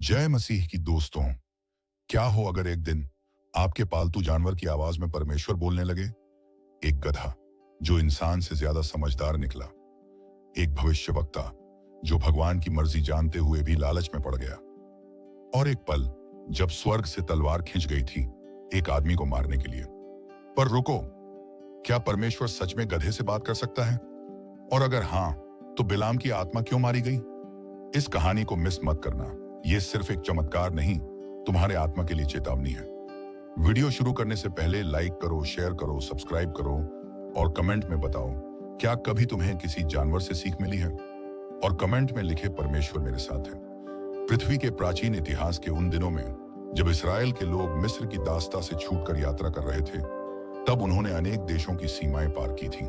जय मसीह की दोस्तों। क्या हो अगर एक दिन आपके पालतू जानवर की आवाज में परमेश्वर बोलने लगे। एक गधा जो इंसान से ज्यादा समझदार निकला, एक भविष्यवक्ता जो भगवान की मर्जी जानते हुए भी लालच में पड़ गया, और एक पल जब स्वर्ग से तलवार खिंच गई थी एक आदमी को मारने के लिए। पर रुको, क्या परमेश्वर सच में गधे से बात कर सकता है? और अगर हां, तो बिलाम की आत्मा क्यों मारी गई? इस कहानी को मिस मत करना। यह सिर्फ एक चमत्कार नहीं, तुम्हारे आत्मा के लिए चेतावनी है। वीडियो शुरू करने से पहले लाइक करो, शेयर करो, सब्सक्राइब करो और कमेंट में बताओ क्या कभी तुम्हें किसी जानवर से सीख मिली है। और कमेंट में लिखे परमेश्वर मेरे साथ है। पृथ्वी के प्राचीन इतिहास के उन दिनों में जब इस्राएल के लोग मिस्र की दास्ता से छूटकर यात्रा कर रहे थे, तब उन्होंने अनेक देशों की सीमाएं पार की थी।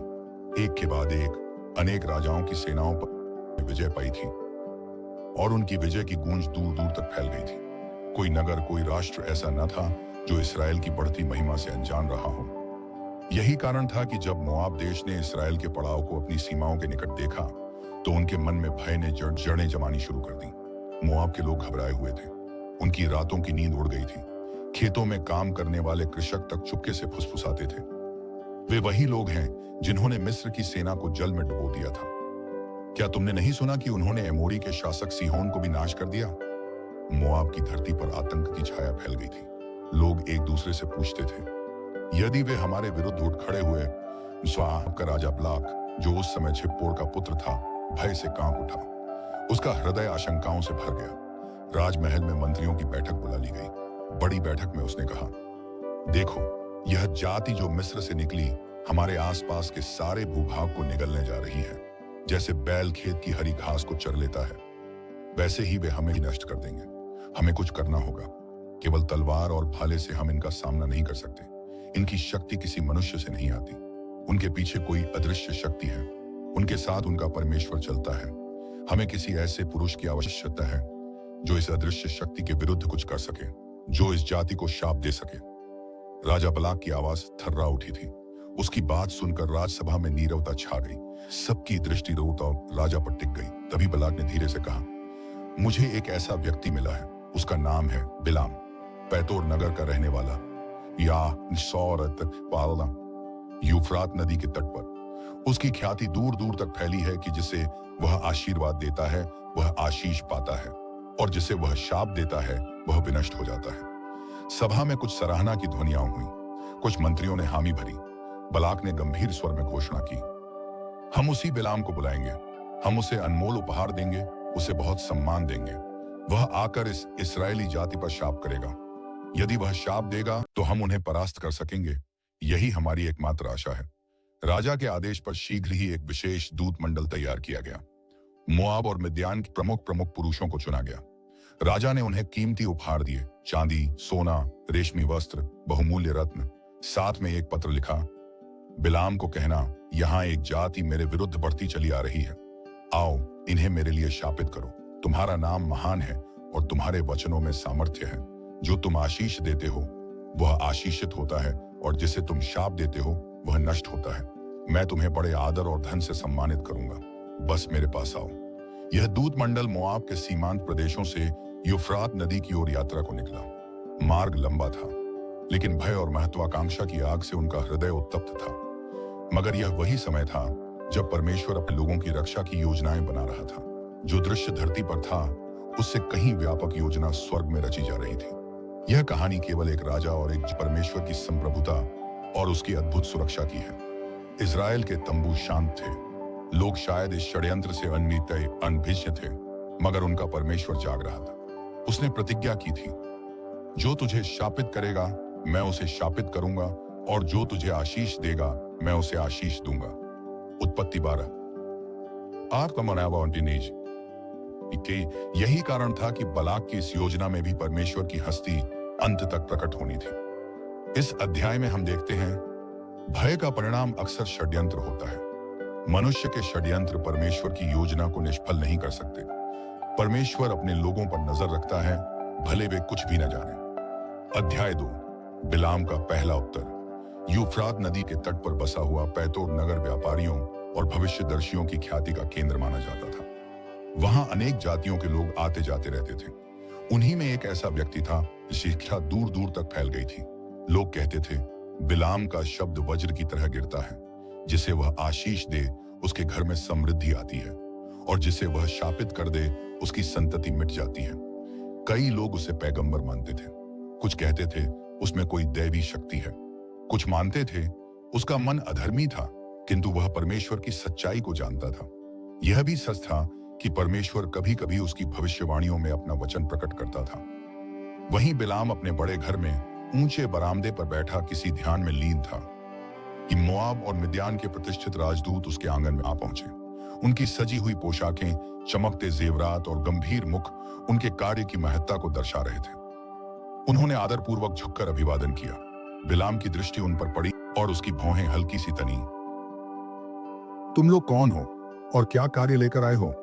एक के बाद एक अनेक राजाओं की सेनाओं पर विजय पाई थी और उनकी विजय की गूंज दूर दूर तक फैल गई थी। कोई नगर, कोई राष्ट्र ऐसा न था जो इस्राएल की बढ़ती महिमा से अनजान रहा हो। यही कारण था कि जब मोआब देश ने इस्राएल के पड़ाव को अपनी सीमाओं के निकट देखा, तो उनके मन में भय ने जड़ें जमानी शुरू कर दी। मोआब के लोग घबराए हुए थे, उनकी रातों की नींद उड़ गई थी। खेतों में काम करने वाले कृषक तक चुपके से फुसफुसाते थे। वे वही लोग हैं जिन्होंने मिस्र की सेना को जल में डुबो दिया था। क्या तुमने नहीं सुना कि उन्होंने एमोरी के शासक सीहोन को भी नाश कर दिया? मोआब की धरती पर आतंक की छाया फैल गई थी। लोग एक दूसरे से पूछते थे, यदि वे हमारे विरुद्ध उठ खड़े हुए। स्वाब का राजा बलाक, जो उस समय छिप्पोर का पुत्र था, भय से कांप उठा। उसका हृदय आशंकाओं से भर गया। राजमहल में मंत्रियों की बैठक बुला ली गई। बड़ी बैठक में उसने कहा, देखो, यह जाति जो मिस्र से निकली हमारे आसपास के सारे भूभाग को निगलने जा रही है। जैसे बैल खेत की हरी घास को चर लेता है, वैसे ही वे हमें नष्ट कर देंगे। हमें कुछ करना होगा। केवल तलवार और भाले से हम इनका सामना नहीं कर सकते। इनकी शक्ति किसी मनुष्य से नहीं आती। उनके पीछे कोई अदृश्य शक्ति है। उनके साथ उनका परमेश्वर चलता है। हमें किसी ऐसे पुरुष की आवश्यकता है जो इस अदृश्य शक्ति के विरुद्ध कुछ कर सके, जो इस जाति को शाप दे सके। राजा बलाक की आवाज थर्रा उठी थी। उसकी बात सुनकर राजसभा में नीरवता छा गई। सबकी दृष्टि राजा पर टिक गई। तभी बलाक ने धीरे से कहा, मुझे एक ऐसा व्यक्ति मिला है। उसका नाम है बिलाम, पैतोर नगर का रहने वाला, यूफ्रात नदी के तट पर। उसकी ख्याति दूर दूर तक फैली है कि जिसे वह आशीर्वाद देता है वह आशीष पाता है, और जिसे वह शाप देता है वह विनष्ट हो जाता है। सभा में कुछ सराहना की ध्वनियां हुई। कुछ मंत्रियों ने हामी भरी। बलाक ने गंभीर स्वर में घोषणा की, हम उसी बिलाम को बुलाएंगे। हम उसे अनमोल उपहार देंगे, उसे बहुत सम्मान देंगे। वह आकर इस इस्राएली जाति पर शाप करेगा। यदि वह शाप देगा तो हम उन्हें परास्त कर सकेंगे। यही हमारी एकमात्र आशा है। राजा के आदेश पर शीघ्र ही एक विशेष दूत मंडल तैयार किया गया। मोआब और मिद्यान के प्रमुख पुरुषों को चुना गया। राजा ने उन्हें कीमती उपहार दिए, चांदी, सोना, रेशमी वस्त्र, बहुमूल्य रत्न। साथ में एक पत्र लिखा, बिलाम को कहना, यहाँ एक जाति मेरे विरुद्ध बढ़ती चली आ रही है। आओ, इन्हें मेरे लिए शापित करो। तुम्हारा नाम महान है और तुम्हारे वचनों में सामर्थ्य है। जो तुम आशीष देते हो वह आशीषित होता है, और जिसे तुम शाप देते हो वह नष्ट होता है। मैं तुम्हें बड़े आदर और धन से सम्मानित करूंगा। बस मेरे पास आओ। यह दूत मंडल मोआब के सीमांत प्रदेशों से यूफ्रात नदी की ओर यात्रा को निकला। मार्ग लंबा था, लेकिन भय और महत्वाकांक्षा की आग से उनका हृदय उत्तप्त था। मगर यह वही समय था जब परमेश्वर अपने लोगों की रक्षा की योजनाएं बना रहा था। जो दृश्य धरती पर था, उससे कहीं व्यापक योजना स्वर्ग में रची जा रही थी। यह कहानी केवल एक राजा और एक परमेश्वर की संप्रभुता और उसकी अद्भुत सुरक्षा की है। इजराइल के तंबू शांत थे। लोग शायद इस षड्यंत्र से अनभिज्ञ थे, मगर उनका परमेश्वर जाग रहा था। उसने प्रतिज्ञा की थी, जो तुझे शापित करेगा मैं उसे शापित करूंगा, और जो तुझे आशीष देगा मैं उसे आशीष दूंगा। उत्पत्ति 12। यही कारण था कि बलाक की इस योजना में भी परमेश्वर की हस्ती अंत तक प्रकट होनी थी। इस अध्याय में हम देखते हैं, भय का परिणाम अक्सर षड्यंत्र होता है। मनुष्य के षड्यंत्र परमेश्वर की योजना को निष्फल नहीं कर सकते। परमेश्वर अपने लोगों पर नजर रखता है, भले वे कुछ भी न जाने। अध्याय 2, बिलाम का पहला उत्तर। यूफ्रात नदी के तट पर बसा हुआ पैतोर नगर व्यापारियों और भविष्यदर्शियों की ख्याति का केंद्र माना जाता था। वहां अनेक जातियों के लोग आते जाते रहते थे। उन्हीं में एक ऐसा व्यक्ति था जिसकी शिक्षा दूर दूर तक फैल गई थी। लोग कहते थे, बिलाम का शब्द वज्र की तरह गिरता है। जिसे वह आशीष दे उसके घर में समृद्धि आती है, और जिसे वह शापित कर दे उसकी संतति मिट जाती है। कई लोग उसे पैगंबर मानते थे। कुछ कहते थे उसमें कोई दैवी शक्ति है। कुछ मानते थे उसका मन अधर्मी था, किंतु वह परमेश्वर की सच्चाई को जानता था। यह भी सच था कि परमेश्वर कभी कभी उसकी भविष्यवाणियों में अपना वचन प्रकट करता था। वहीं बिलाम अपने बड़े घर में ऊंचे बरामदे पर बैठा किसी ध्यान में लीन था कि मोआब और मिद्यान के प्रतिष्ठित राजदूत उसके आंगन में आ पहुंचे। उनकी सजी हुई पोशाकें, चमकते जेवरात और गंभीर मुख उनके कार्य की महत्ता को दर्शा रहे थे। उन्होंने आदरपूर्वक झुककर अभिवादन किया। बिलाम की दृष्टि उन पर पड़ी और उसकी भौहें हल्की सी तनी। तुम लोग कौन हो और क्या कार्य लेकर आए हो?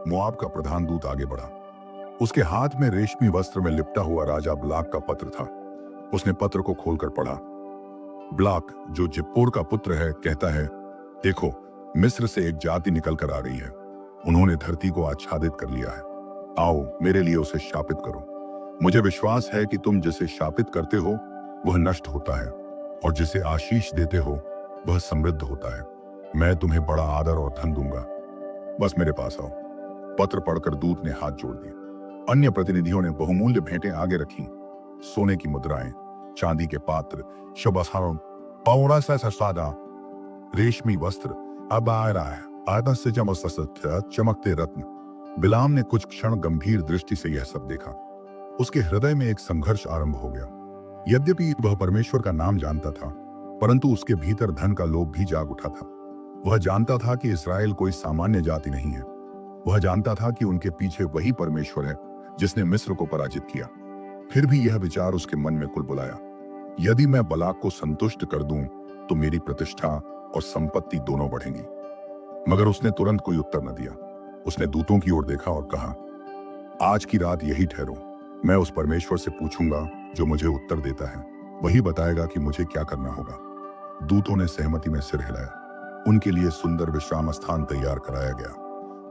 मोआब का प्रधान दूत आगे बढ़ा। उसके हाथ में रेशमी वस्त्र में लिपटा हुआ राजा ब्लाक का पत्र था। उसने पत्र को खोलकर पढ़ा। ब्लाक, जो जिप्पोर का पुत्र है, कहता है, देखो, मिस्र से एक जाति निकल कर आ रही है। उन्होंने धरती को आच्छादित कर लिया है। आओ, मेरे लिए उसे शापित करो। मुझे विश्वास है कि तुम जिसे शापित करते हो वह नष्ट होता है, और जिसे आशीष देते हो वह समृद्ध होता है। मैं तुम्हें बड़ा आदर और धन दूंगा। बस मेरे पास आओ। पत्र पढ़कर दूत ने हाथ जोड़ दिए। अन्य प्रतिनिधियों ने बहुमूल्य भेंटें आगे रखी। सोने की मुद्राएं, चांदी के पात्र, शबासारों, पौरा सा सादा रेशमी वस्त्र, अब आ रहा है आदर से चमकते रत्न। बिलाम ने कुछ क्षण गंभीर दृष्टि से यह सब देखा। उसके हृदय में एक संघर्ष आरंभ हो गया। यद्यपि वह परमेश्वर का नाम जानता था, परंतु उसके भीतर धन का लोभ भी जाग उठा था। वह जानता था कि इस्राएल कोई सामान्य जाति नहीं है। वह जानता था कि उनके पीछे वही परमेश्वर है जिसने मिस्र को पराजित किया। फिर भी यह विचार उसके मन में कुलबुलाया, यदि मैं बलाक को संतुष्ट कर दूं तो मेरी प्रतिष्ठा और संपत्ति दोनों बढ़ेंगी। मगर उसने तुरंत कोई उत्तर न दिया। उसने दूतों की ओर देखा और कहा, आज की रात यही ठहरो। मैं उस परमेश्वर से पूछूंगा जो मुझे उत्तर देता है। वही बताएगा कि मुझे क्या करना होगा। दूतों ने सहमति में सिर हिलाया। उनके लिए सुंदर विश्राम स्थान तैयार कराया गया।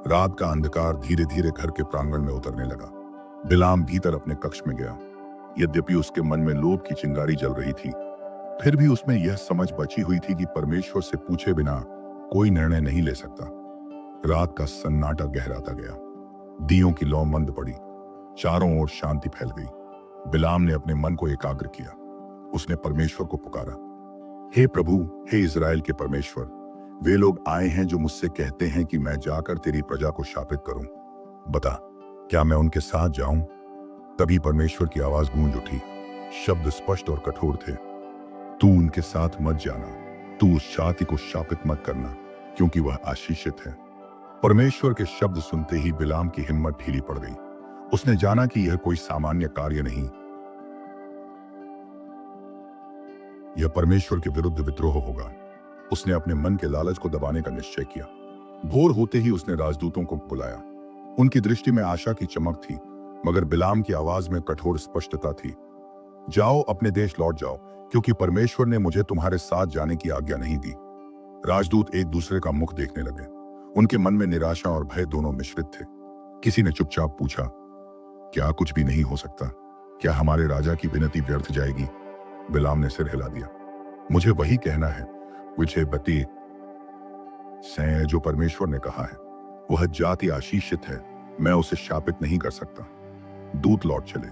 रात का अंधकार धीरे धीरे घर के प्रांगण में उतरने लगा। बिलाम भीतर अपने कक्ष में गया। यद्यपि उसके मन में लोभ की चिंगारी जल रही थी, फिर भी उसमें यह समझ बची हुई थी कि परमेश्वर से पूछे बिना कोई निर्णय नहीं ले सकता। रात का सन्नाटा गहराता गया। दियों की लौ मंद पड़ी। चारों ओर शांति फैल गई। बिलाम ने अपने मन को एकाग्र किया। उसने परमेश्वर को पुकारा, हे प्रभु, हे इज़राइल के परमेश्वर, वे लोग आए हैं जो मुझसे कहते हैं कि मैं जाकर तेरी प्रजा को शापित करूं। बता, क्या मैं उनके साथ जाऊं? तभी परमेश्वर की आवाज गूंज उठी। शब्द स्पष्ट और कठोर थे। तू उनके साथ मत जाना। तू उस जाति को शापित मत करना, क्योंकि वह आशीषित है। परमेश्वर के शब्द सुनते ही बिलाम की हिम्मत ढीली पड़ गई। उसने जाना कि यह कोई सामान्य कार्य नहीं, यह परमेश्वर के विरुद्ध विद्रोह होगा। उसने अपने मन के लालच को दबाने का निश्चय किया। भोर होते ही उसने राजदूतों को बुलाया। उनकी दृष्टि में आशा की चमक थी, मगर बिलाम की आवाज में कठोर स्पष्टता थी। जाओ, अपने देश लौट जाओ, क्योंकि परमेश्वर ने मुझे तुम्हारे साथ जाने की आज्ञा नहीं दी। राजदूत एक दूसरे का मुख देखने लगे। उनके मन में निराशा और भय दोनों मिश्रित थे। किसी ने चुपचाप पूछा, क्या कुछ भी नहीं हो सकता? क्या हमारे राजा की विनती व्यर्थ जाएगी? बिलाम ने सिर हिला दिया। मुझे वही कहना है विजय बती से जो परमेश्वर ने कहा है। वह जाति आशीषित है, मैं उसे शापित नहीं कर सकता। दूत लौट चले।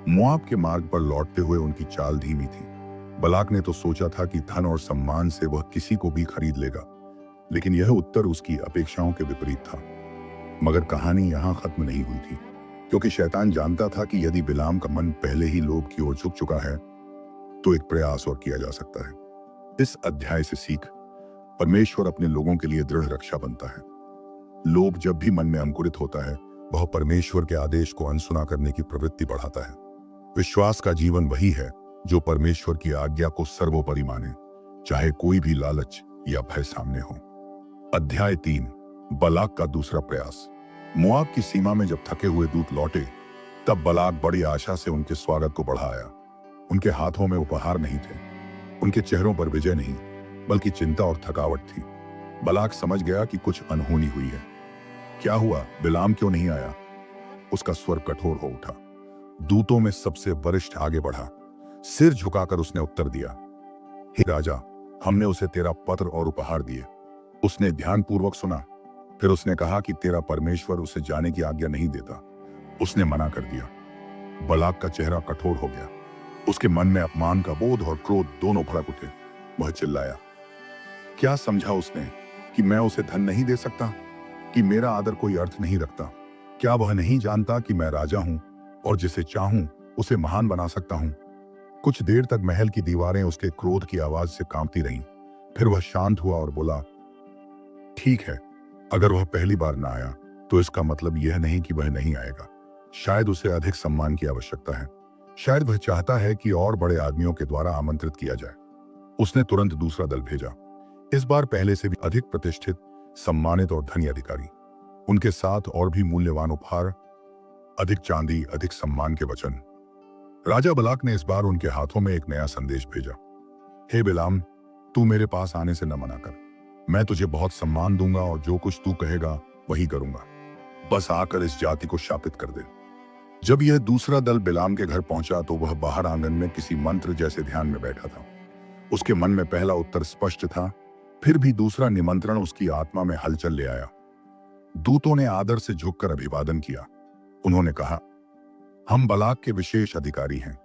मोआब के मार्ग पर लौटते हुए उनकी चाल धीमी थी। बलाक ने तो सोचा था कि धन और सम्मान से वह किसी को भी खरीद लेगा, लेकिन यह उत्तर उसकी अपेक्षाओं के विपरीत था। मगर कहानी यहां खत्म नहीं हुई थी, क्योंकि शैतान जानता था कि यदि बिलाम का मन पहले ही लोभ की ओर झुक चुका है तो एक प्रयास और किया जा सकता है। इस अध्याय से सीख, परमेश्वर अपने लोगों के लिए दृढ़ रक्षा बनता है। लोभ जब भी मन में अंकुरित होता है, वह परमेश्वर के आदेश को अनसुना करने की प्रवृत्ति बढ़ाता है। विश्वास का जीवन वही है जो परमेश्वर की आज्ञा को सर्वोपरि माने, चाहे कोई भी लालच या भय सामने हो। अध्याय 3, बलाक का दूसरा प्रयास। मोआब की सीमा में जब थके हुए दूत लौटे, तब बलाक बड़ी आशा से उनके स्वागत को बढ़ाया। उनके हाथों में उपहार नहीं थे, उनके चेहरों पर विजय नहीं, बल्कि चिंता और थकावट थी। बलाक समझ गया कि कुछ अनहोनी हुई है। क्या हुआ? बिलाम क्यों नहीं आया? उसका स्वर कठोर हो उठा। दूतों में सबसे वरिष्ठ आगे बढ़ा। सिर झुकाकर उसने उत्तर दिया, हे राजा, हमने उसे तेरा पत्र और उपहार दिए। उसने ध्यानपूर्वक सुना। फिर उसने कहा कि तेरा परमेश्वर उसे जाने की आज्ञा नहीं देता। उसने मना कर दिया। बलाक का चेहरा कठोर हो गया। उसके मन में अपमान का बोध और क्रोध दोनों भड़क उठे। वह चिल्लाया, क्या समझा उसने कि मैं उसे धन नहीं दे सकता, कि मेरा आदर कोई अर्थ नहीं रखता? क्या वह नहीं जानता कि मैं राजा हूं और जिसे चाहूं उसे महान बना सकता हूं? कुछ देर तक महल की दीवारें उसके क्रोध की आवाज से कांपती रहीं। फिर वह शांत हुआ और बोला, ठीक है, अगर वह पहली बार ना आया तो इसका मतलब यह नहीं कि वह नहीं आएगा। शायद उसे अधिक सम्मान की आवश्यकता है। शायद वह चाहता है कि और बड़े आदमियों के द्वारा आमंत्रित किया जाए। उसने तुरंत दूसरा दल भेजा, इस बार पहले से भी अधिक प्रतिष्ठित, सम्मानित और धनी अधिकारी। उनके साथ और भी मूल्यवान उपहार, अधिक चांदी, अधिक सम्मान के वचन। राजा बलाक ने इस बार उनके हाथों में एक नया संदेश भेजा, हे बिलाम, तू मेरे पास आने से न मना कर। मैं तुझे बहुत सम्मान दूंगा और जो कुछ तू कहेगा वही करूंगा। बस आकर इस जाति को शापित कर दे। जब यह दूसरा दल बिलाम के घर पहुंचा तो वह बाहर आंगन में किसी मंत्र जैसे ध्यान में बैठा था। उसके मन में पहला उत्तर स्पष्ट था, फिर भी दूसरा निमंत्रण उसकी आत्मा में हलचल ले आया। दूतों ने आदर से झुककर अभिवादन किया। उन्होंने कहा, हम बलाक के विशेष अधिकारी हैं।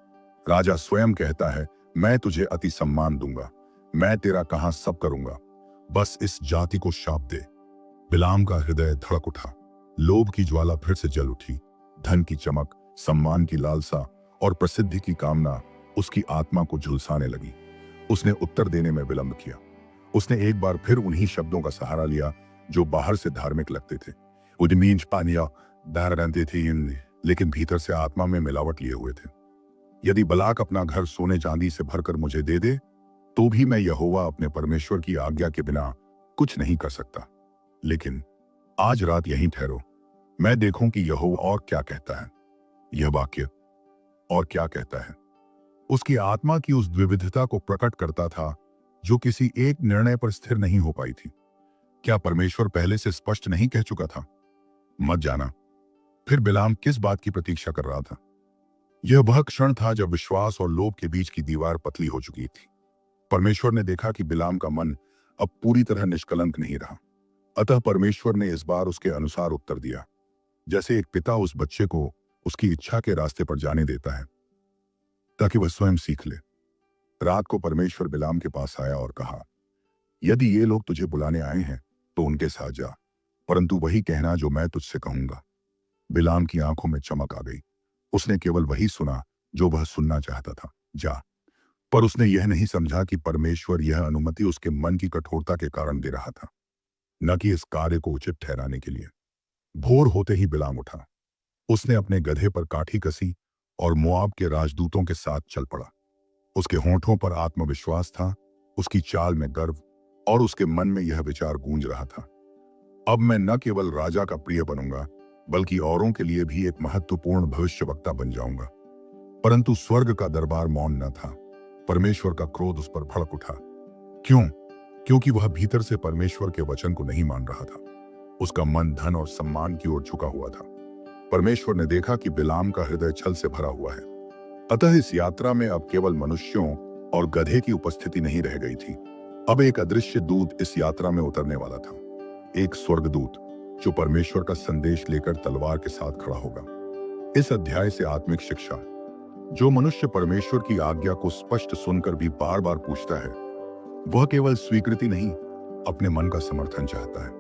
राजा स्वयं कहता है, मैं तुझे अति सम्मान दूंगा। मैं तेरा कहां सब करूंगा। बस इस जाति को शाप दे। बिलाम का हृदय धड़क उठा। लोभ की ज्वाला फिर से जल उठी। धन की चमक, सम्मान की लालसा और प्रसिद्धि की कामना उसकी आत्मा को झुलसाने लगी। उसने उत्तर देने में विलंब किया। उसने एक बार फिर उन्हीं शब्दों का सहारा लिया जो बाहर से धार्मिक लगते थे, उदमीन पानिया दारदंते थे, लेकिन भीतर से आत्मा में मिलावट लिए हुए थे। यदि बलाक अपना घर सोने चांदी से भरकर मुझे दे दे तो भी मैं यहोवा अपने परमेश्वर की आज्ञा के बिना कुछ नहीं कर सकता। लेकिन आज रात यहीं ठहरो, मैं देखूं कि यहोवा और क्या कहता है। यह वाक्य और क्या कहता है उसकी आत्मा की उस द्विविधता को प्रकट करता था जो किसी एक निर्णय पर स्थिर नहीं हो पाई थी। क्या परमेश्वर पहले से स्पष्ट नहीं कह चुका था? मत जाना। फिर बिलाम किस बात की प्रतीक्षा कर रहा था? यह वह क्षण था जब विश्वास और लोभ के बीच की दीवार पतली हो चुकी थी। परमेश्वर ने देखा कि बिलाम का मन अब पूरी तरह निष्कलंक नहीं रहा। अतः परमेश्वर ने इस बार उसके अनुसार उत्तर दिया, जैसे एक पिता उस बच्चे को उसकी इच्छा के रास्ते पर जाने देता है ताकि वह स्वयं सीख ले। रात को परमेश्वर बिलाम के पास आया और कहा, यदि ये लोग तुझे बुलाने आए हैं तो उनके साथ जा, परंतु वही कहना जो मैं तुझसे कहूंगा। बिलाम की आंखों में चमक आ गई। उसने केवल वही सुना जो वह सुनना चाहता था, जा। पर उसने यह नहीं समझा कि परमेश्वर यह अनुमति उसके मन की कठोरता के कारण दे रहा था, न कि इस कार्य को उचित ठहराने के लिए। भोर होते ही बिलाम उठा। उसने अपने गधे पर काठी कसी और मोआब के राजदूतों के साथ चल पड़ा। उसके होंठों पर आत्मविश्वास था, उसकी चाल में गर्व, और उसके मन में यह विचार गूंज रहा था, अब मैं न केवल राजा का प्रिय बनूंगा बल्कि औरों के लिए भी एक महत्वपूर्ण भविष्यवक्ता बन जाऊंगा। परंतु स्वर्ग का दरबार मौन न था। परमेश्वर का क्रोध उस पर भड़क उठा। क्यों? क्योंकि वह भीतर से परमेश्वर के वचन को नहीं मान रहा था। उसका मन धन और सम्मान की ओर झुका हुआ था। परमेश्वर ने देखा कि बिलाम का हृदय छल से भरा हुआ है। अतः इस यात्रा में अब केवल मनुष्यों और गधे की उपस्थिति नहीं रह गई थी। अब एक अदृश्य दूत इस यात्रा में उतरने वाला था, एक स्वर्गदूत जो परमेश्वर का संदेश लेकर तलवार के साथ खड़ा होगा। इस अध्याय से आत्मिक शिक्षा, जो मनुष्य परमेश्वर की आज्ञा को स्पष्ट सुनकर भी बार बार पूछता है, वह केवल स्वीकृति नहीं, अपने मन का समर्थन चाहता है।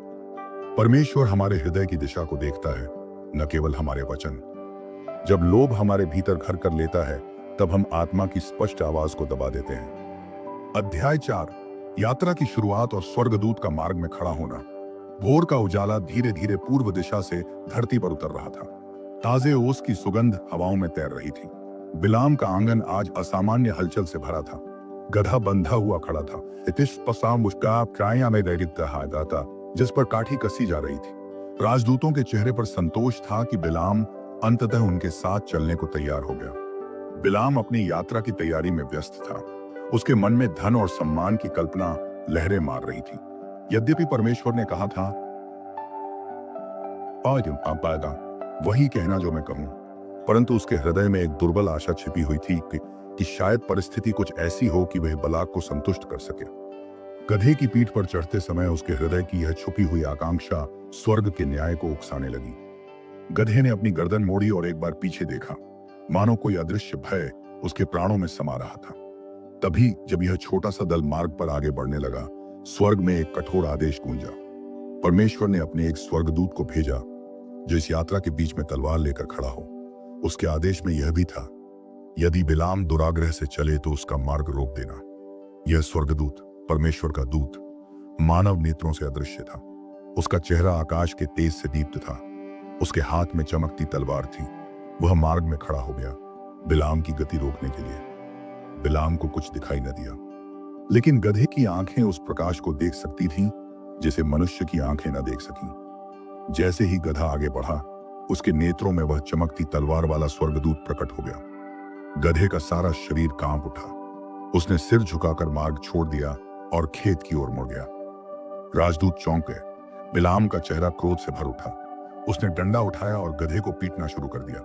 परमेश्वर हमारे हृदय की दिशा को देखता है, न केवल हमारे वचन। जब लोभ हमारे भीतर घर कर लेता है, तब हम आत्मा की स्पष्ट आवाज को दबा देते हैं। अध्याय 4, यात्रा की शुरुआत और स्वर्गदूत का मार्ग में खड़ा होना। भोर का उजाला धीरे धीरे पूर्व दिशा से धरती पर उतर रहा था। ताजे ओस की सुगंध हवाओं में तैर रही थी। बिलाम का आंगन आज असामान्य हलचल से भरा था। गधा बंधा हुआ खड़ा था, जिस पर काठी कसी जा रही थी। राजदूतों के चेहरे पर संतोष था कि बिलाम अंततः उनके साथ चलने को तैयार हो गया। बिलाम अपनी यात्रा की तैयारी में व्यस्त था। उसके मन में धन और सम्मान की कल्पना लहरें मार रही थी। यद्यपि परमेश्वर ने कहा था, वही कहना जो मैं कहूं, परंतु उसके हृदय में एक दुर्बल आशा छिपी हुई थी कि शायद परिस्थिति कुछ ऐसी हो कि वह बलाक को संतुष्ट कर सके। गधे की पीठ पर चढ़ते समय उसके हृदय की यह छुपी हुई आकांक्षा स्वर्ग के न्याय को उकसाने लगी। गधे ने अपनी गर्दन मोड़ी और एक बार पीछे देखा, मानो कोई अदृश्य भय उसके प्राणों में समा रहा था। तभी जब यह छोटा सा दल मार्ग पर आगे बढ़ने लगा, स्वर्ग में एक कठोर आदेश गूंजा। परमेश्वर ने अपने एक स्वर्गदूत को भेजा जो इस यात्रा के बीच में तलवार लेकर खड़ा हो। उसके आदेश में यह भी था, यदि बिलाम दुराग्रह से चले तो उसका मार्ग रोक देना। यह स्वर्गदूत, परमेश्वर का दूत, मानव नेत्रों से अदृश्य था। उसका चेहरा आकाश के तेज से दीप्त था। उसके हाथ में चमकती तलवार थी। वह मार्ग में खड़ा हो गया बिलाम की गति रोकने के लिए। बिलाम को कुछ दिखाई न दिया, लेकिन गधे की आंखें उस प्रकाश को देख सकती थीं जिसे मनुष्य की आंखें न देख सकीं। जैसे ही गधा आगे बढ़ा, उसके नेत्रों में वह चमकती तलवार वाला स्वर्गदूत प्रकट हो गया। गधे का सारा शरीर कांप उठा। उसने सिर झुकाकर मार्ग छोड़ दिया और खेत की ओर मुड़ गया। राजदूत चौंक गए। बिलाम का चेहरा क्रोध से भर उठा। उसने डंडा उठाया और गधे को पीटना शुरू कर दिया।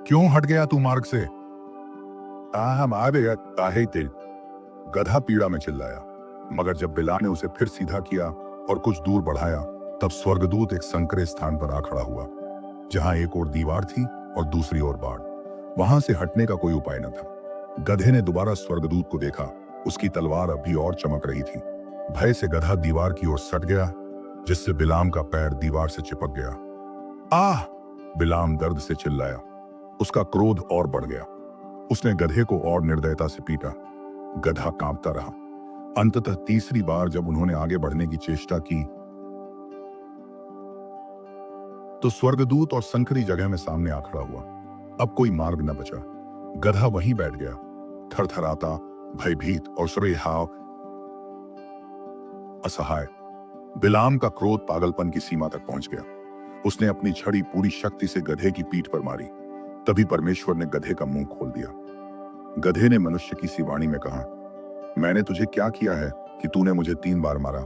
क्यों हट गया तू मार्ग से? हम आ गया ताहे तेल, गधा पीड़ा में चिल्लाया। मगर जब बिलाम ने उसे फिर सीधा किया और कुछ दूर बढ़ाया, तब स्वर्गदूत एक संकरे स्थान पर आ खड़ा हुआ, जहां एक ओर दीवार थी और दूसरी ओर बाढ़। वहां से हटने का कोई उपाय न था। गधे ने दोबारा स्वर्गदूत को देखा। उसकी तलवार अभी और चमक रही थी। भय से गधा दीवार की ओर सट गया, जिससे बिलाम का पैर दीवार से चिपक गया। आह! बिलाम दर्द से चिल्लाया। उसका क्रोध और बढ़ गया। उसने गधे को और निर्दयता से पीटा। गधा कांपता रहा। अंततः तीसरी बार जब उन्होंने आगे बढ़ने की चेष्टा की, तो स्वर्गदूत और संकरी जगह में सामने आ खड़ा हुआ। अब कोई मार्ग न बचा। गधा वहीं बैठ गया, थरथराता, भयभीत और सुरेहाव, असहाय। बिलाम का क्रोध पागलपन की सीमा तक पहुंच गया। उसने अपनी छड़ी पूरी शक्ति से गधे की पीठ पर मारी। तभी परमेश्वर ने गधे का मुंह खोल दिया। गधे ने मनुष्य की सी वाणी में कहा, मैंने तुझे क्या किया है कि तूने मुझे 3 बार मारा?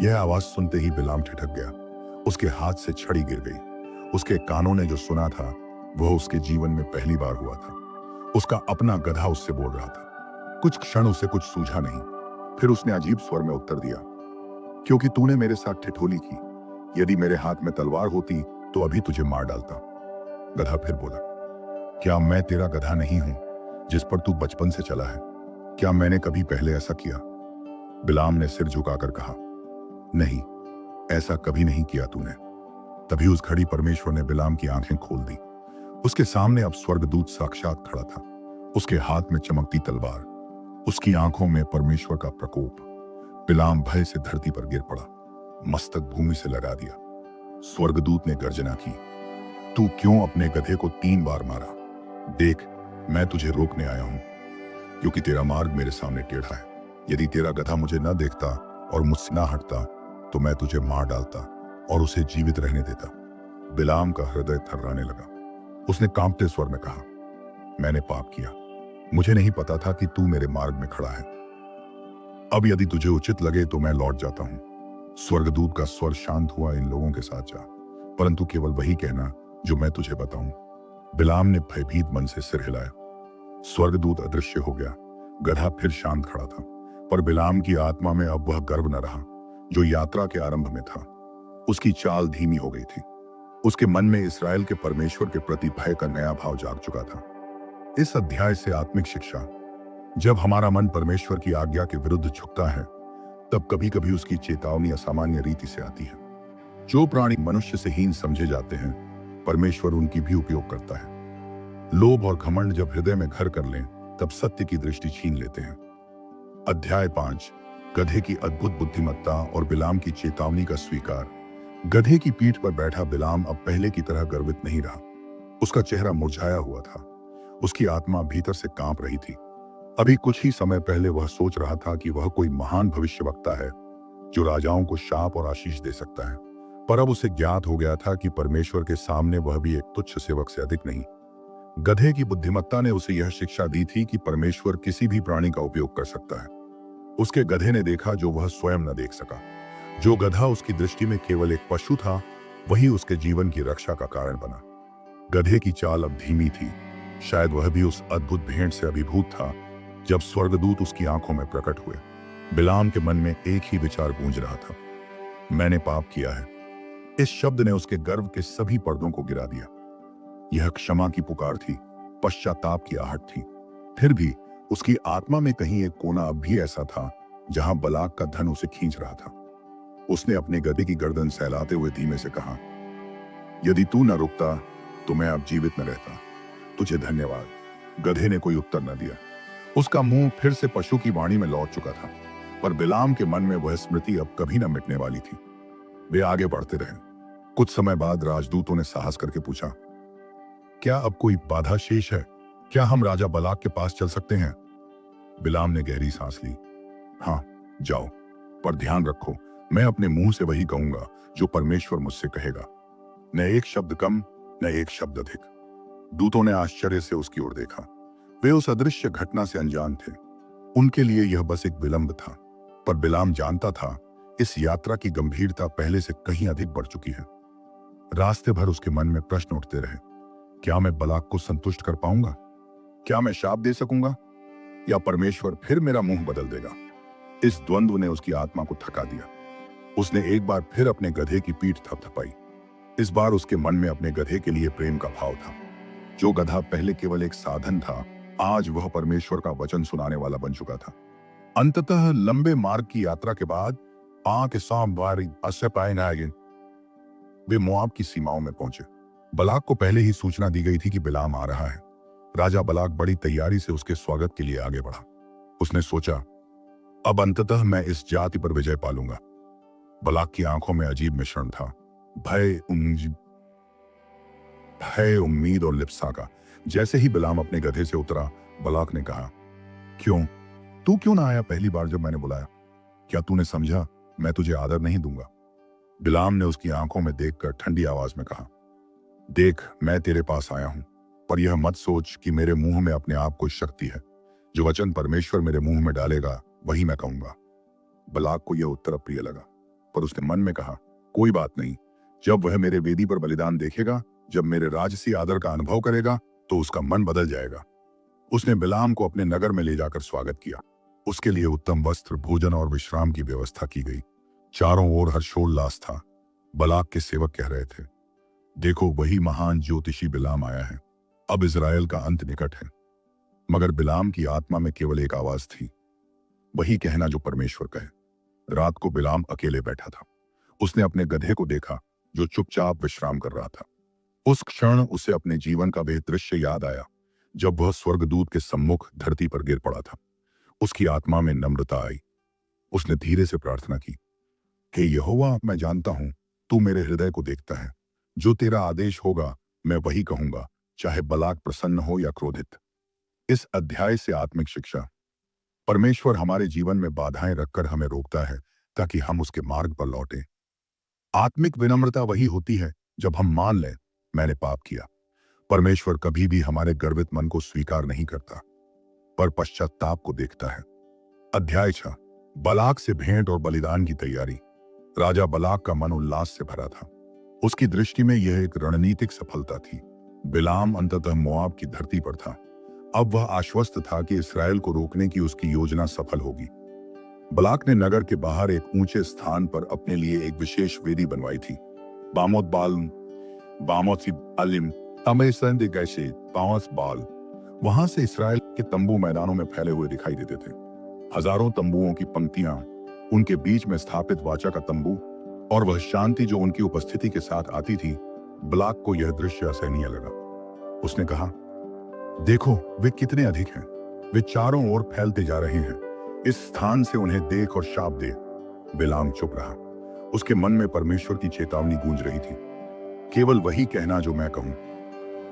यह आवाज सुनते ही बिलाम ठिठक गया। उसके हाथ से छड़ी गिर गई। उसके कानों ने जो सुना था वह उसके जीवन में पहली बार हुआ था। उसका अपना गधा उससे बोल रहा था। कुछ क्षण उसे कुछ सूझा नहीं। फिर उसने अजीब स्वर में उत्तर दिया, क्योंकि तूने मेरे साथ ठिठोली की। यदि मेरे हाथ में तलवार होती तो अभी तुझे मार डालता। गधा फिर बोला, क्या मैं तेरा गधा नहीं हूं जिस पर तू बचपन से चला है? क्या मैंने कभी पहले ऐसा किया? बिलाम ने सिर झुकाकर कहा, नहीं, ऐसा कभी नहीं किया तूने। तभी उस घड़ी परमेश्वर ने बिलाम की आंखें खोल दी। उसके सामने अब स्वर्गदूत साक्षात खड़ा था। उसके हाथ में चमकती तलवार, उसकी आंखों में परमेश्वर का प्रकोप। बिलाम भय से धरती पर गिर पड़ा, मस्तक भूमि से लगा दिया। स्वर्गदूत ने गर्जना की, तू क्यों अपने गधे को 3 बार मारा? देख, मैं तुझे रोकने आया हूं, क्योंकि तेरा मार्ग मेरे सामने टेढ़ा है। यदि तेरा गधा मुझे न देखता और मुझसे न हटता तो मैं तुझे मार डालता और उसे जीवित रहने देता। बिलाम का हृदय थर्राने लगा। उसने कांपते स्वर में कहा, मैंने पाप किया। मुझे नहीं पता था कि तू मेरे मार्ग में खड़ा है। अब यदि तुझे उचित लगे तो मैं लौट जाता हूं। स्वर्गदूत का स्वर शांत हुआ, इन लोगों के साथ जा, परंतु केवल वही कहना जो मैं तुझे बताऊं। बिलाम ने भयभीत मन से सिर हिलाया। स्वर्गदूत अदृश्य हो गया। गधा फिर शांत खड़ा था, पर बिलाम की आत्मा में अब वह गर्व न रहा जो यात्रा के आरंभ में था। उसकी चाल धीमी हो गई थी। उसके मन में इस्राएल के परमेश्वर के प्रति भय का नया भाव जाग चुका था। इस अध्याय से आत्मिक शिक्षा, जब हमारा मन परमेश्वर की आज्ञा के विरुद्ध झुकता है, तब कभी कभी उसकी चेतावनी असामान्य रीति से आती है। जो प्राणी मनुष्य से हीन समझे जाते हैं, परमेश्वर उनकी भी उपयोग करता है। लोभ और घमंड जब हृदय में घर कर लें, तब सत्य की दृष्टि छीन लेते हैं। अध्याय 5, गधे की अद्भुत बुद्धिमत्ता और बिलाम की चेतावनी का स्वीकार। गधे की पीठ पर बैठा बिलाम अब पहले की तरह गर्वित नहीं रहा। उसका चेहरा मुरझाया हुआ था। उसकी आत्मा भीतर से कांप रही थी। अभी कुछ ही समय पहले वह सोच रहा था कि वह कोई महान भविष्यवक्ता है जो राजाओं को शाप और आशीष दे सकता है, पर अब उसे ज्ञात हो गया था कि परमेश्वर के सामने वह भी एक तुच्छ सेवक से अधिक नहीं। गधे की बुद्धिमत्ता ने उसे यह शिक्षा दी थी कि परमेश्वर किसी भी प्राणी का उपयोग कर सकता है। उसके गधे ने देखा जो वह स्वयं न देख सका। जो गधा उसकी दृष्टि में केवल एक पशु था, वही उसके जीवन की रक्षा का कारण बना। गधे की चाल अब धीमी थी। शायद वह भी उस अद्भुत भेंट से अभिभूत था जब स्वर्गदूत उसकी आंखों में प्रकट हुए। बिलाम के मन में एक ही विचार गूंज रहा था, मैंने पाप किया है। इस शब्द ने उसके गर्व के सभी पर्दों को गिरा दिया। यह क्षमा की पुकार थी, पश्चाताप की आहट थी। फिर भी उसकी आत्मा में कहीं एक कोना अब भी ऐसा था जहां बलाक का धन उसे खींच रहा था। उसने अपने गधे की गर्दन सहलाते हुए धीमे से कहा, यदि तू न रुकता तो मैं अब जीवित न रहता। तुझे धन्यवाद। गधे ने कोई उत्तर न दिया। उसका मुंह फिर से पशु की वाणी में लौट चुका था, पर बिलाम के मन में वह स्मृति अब कभी न मिटने वाली थी। वे आगे बढ़ते रहे। कुछ समय बाद राजदूतों ने साहस करके पूछा, क्या अब कोई बाधा शेष है? क्या हम राजा बलाक के पास चल सकते हैं? बिलाम ने गहरी सांस ली। हाँ, जाओ, पर ध्यान रखो, मैं अपने मुंह से वही कहूंगा जो परमेश्वर मुझसे कहेगा। न एक शब्द कम, न एक शब्द अधिक। दूतों ने आश्चर्य से उसकी ओर देखा। वे उस अदृश्य घटना से अनजान थे। उनके लिए यह बस एक विलंब था, पर बिलाम जानता था इस यात्रा की गंभीरता पहले से कहीं अधिक बढ़ चुकी है। रास्ते भर उसके मन में प्रश्न उठते रहे, क्या मैं बलाक को संतुष्ट कर पाऊंगा? क्या मैं शाप दे सकूंगा? या परमेश्वर फिर मेरा मुंह बदल देगा? इस द्वंद्व ने उसकी आत्मा को थका दिया। उसने एक बार फिर अपने गधे की पीठ थपथपाई। इस बार उसके मन में अपने गधे के लिए प्रेम का भाव था। जो गधा पहले केवल एक साधन था, आज वह परमेश्वर का वचन सुनाने वाला बन चुका था। अंततः लंबे मार्ग की यात्रा के बाद वे मोआब की सीमाओं में पहुंचे। बलाक को पहले ही सूचना दी गई थी कि बिलाम आ रहा है। राजा बलाक बड़ी तैयारी से उसके स्वागत के लिए आगे बढ़ा। उसने सोचा, अब अंततः मैं इस जाति पर विजय पालूंगा। बलाक की आंखों में अजीब मिश्रण था, भय, उम्मीद और लिप्सा का। जैसे ही बिलाम अपने गधे से उतरा, बलाक ने कहा, क्यों? तू क्यों ना आया पहली बार जब मैंने बुलाया? क्या तूने समझा मैं तुझे आदर नहीं दूंगा? बिलाम ने उसकी आंखों में देखकर ठंडी आवाज में कहा, देख, मैं तेरे पास आया हूं, पर यह मत सोच कि मेरे मुंह में अपने आप कोई शक्ति है। जो वचन परमेश्वर मेरे मुंह में डालेगा वही मैं कहूंगा। बलाक को यह उत्तर अप्रिय लगा, पर उसने मन में कहा, कोई बात नहीं। जब वह मेरे वेदी पर बलिदान देखेगा, जब मेरे राजसी आदर का अनुभव करेगा, तो उसका मन बदल जाएगा। उसने बिलाम को अपने नगर में ले जाकर स्वागत किया। उसके लिए उत्तम वस्त्र, भोजन और विश्राम की व्यवस्था की गई। चारों ओर हर्षोल्लास था। बलाक के सेवक कह रहे थे, देखो, वही महान ज्योतिषी बिलाम आया है। अब इजराइल का अंत निकट है। मगर बिलाम की आत्मा में केवल एक आवाज थी, वही कहना जो परमेश्वर कहे। रात को बिलाम अकेले बैठा था। उसने अपने गधे को देखा जो चुपचाप विश्राम कर रहा था। उस क्षण उसे अपने जीवन का वह दृश्य याद आया जब वह स्वर्गदूत के सम्मुख धरती पर गिर पड़ा था। उसकी आत्मा में नम्रता आई। उसने धीरे से प्रार्थना की कि यहोवा, मैं जानता हूं तू मेरे हृदय को देखता है। जो तेरा आदेश होगा मैं वही कहूंगा, चाहे बलाक प्रसन्न हो या क्रोधित। इस अध्याय से आत्मिक शिक्षा। परमेश्वर हमारे जीवन में बाधाएं रखकर हमें रोकता है ताकि हम उसके मार्ग पर लौटें। आत्मिक विनम्रता वही होती है जब हम मान लें, मैंने पाप किया। परमेश्वर कभी भी हमारे गर्वित मन को स्वीकार नहीं करता, पर पश्चाताप को देखता है। अध्याय 6, बलाक से भेंट और बलिदान की तैयारी। राजा बलाक का मन उल्लास से भरा था। उसकी दृष्टि में यह एक रणनीतिक सफलता थी। बिलाम अंततः मोआब की धरती पर था। अब वह आश्वस्त था कि इस्राएल को रोकने की उसकी योजना सफल होगी। बलाक ने नगर के बाहर एक ऊंचे स्थान पर अपने लिए एक विशेष वेदी बनवाई थी। बामोत बाल। वहां से इस्राएल के तंबू मैदानों में फैले हुए दिखाई देते थे। हजारों तंबुओं की पंक्तियां, उनके बीच में स्थापित वाचा का तंबू और वह शांति जो उनकी उपस्थिति के साथ आती थी। बलाक को यह दृश्य असहनीय लगा। उसने कहा, देखो, वे कितने अधिक हैं। वे चारों ओर फैलते जा रहे हैं। इस स्थान से उन्हें देख और शाप दे। बिलाम चुप रहा। उसके मन में परमेश्वर की चेतावनी गूंज रही थी, केवल वही कहना जो मैं कहूं।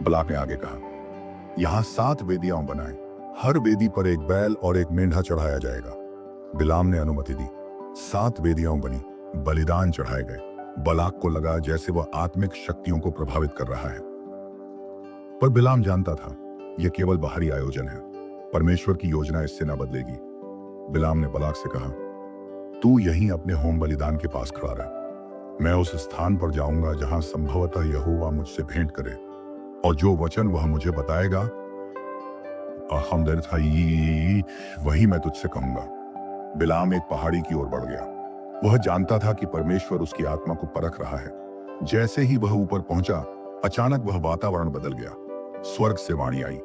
बलाक ने आगे कहा, यहां 7 वेदियां बनाएं। हर वेदी पर एक बैल और एक मेंढा चढ़ाया जाएगा। बिलाम ने अनुमति दी। 7 वेदियां बनी, बलिदान चढ़ाए गए। बलाक को लगा जैसे वह आत्मिक शक्तियों को प्रभावित कर रहा है, पर बिलाम जानता था यह केवल बाहरी आयोजन है। परमेश्वर की योजना इससे न बदलेगी। बिलाम ने बलाक से कहा, तू यहीं अपने होम बलिदान के पास खड़ा रह। मैं उस स्थान पर जाऊंगा जहां संभवतः यहोवा मुझसे भेंट करे। और जो वचन वह मुझे बताएगा वही मैं तुझसे कहूंगा। बिलाम एक पहाड़ी की ओर बढ़ गया। वह जानता था कि परमेश्वर उसकी आत्मा को परख रहा है। जैसे ही वह ऊपर पहुंचा, अचानक वह वातावरण बदल गया। स्वर्ग से वाणी आई,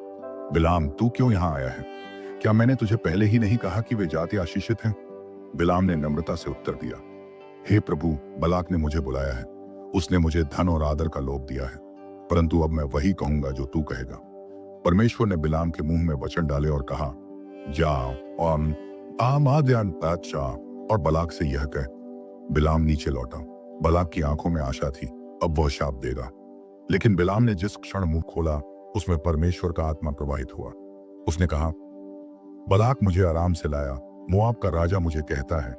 बिलाम तू क्यों यहाँ आया है? क्या मैंने तुझे पहले ही नहीं कहा कि वे जाति आशीषित हैं? बिलाम ने नम्रता से उत्तर दिया, हे प्रभु, बलाक ने मुझे बुलाया है। उसने मुझे धन और आदर का लोभ दिया है, परंतु अब मैं वही कहूंगा जो तू कहेगा। परमेश्वर ने बिलाम के मुंह में वचन डाले और कहा, जाओ और आमाद्यान बादशाह और बलाक से यह कह। बिलाम नीचे लौटा। बलाक की आंखों में आशा थी, अब वह शाप देगा। लेकिन बिलाम ने जिस क्षण मुंह खोला, उसमें परमेश्वर का आत्मा प्रवाहित हुआ। उसने कहा, बलाक मुझे आराम से लाया। मोआब का राजा मुझे कहता है,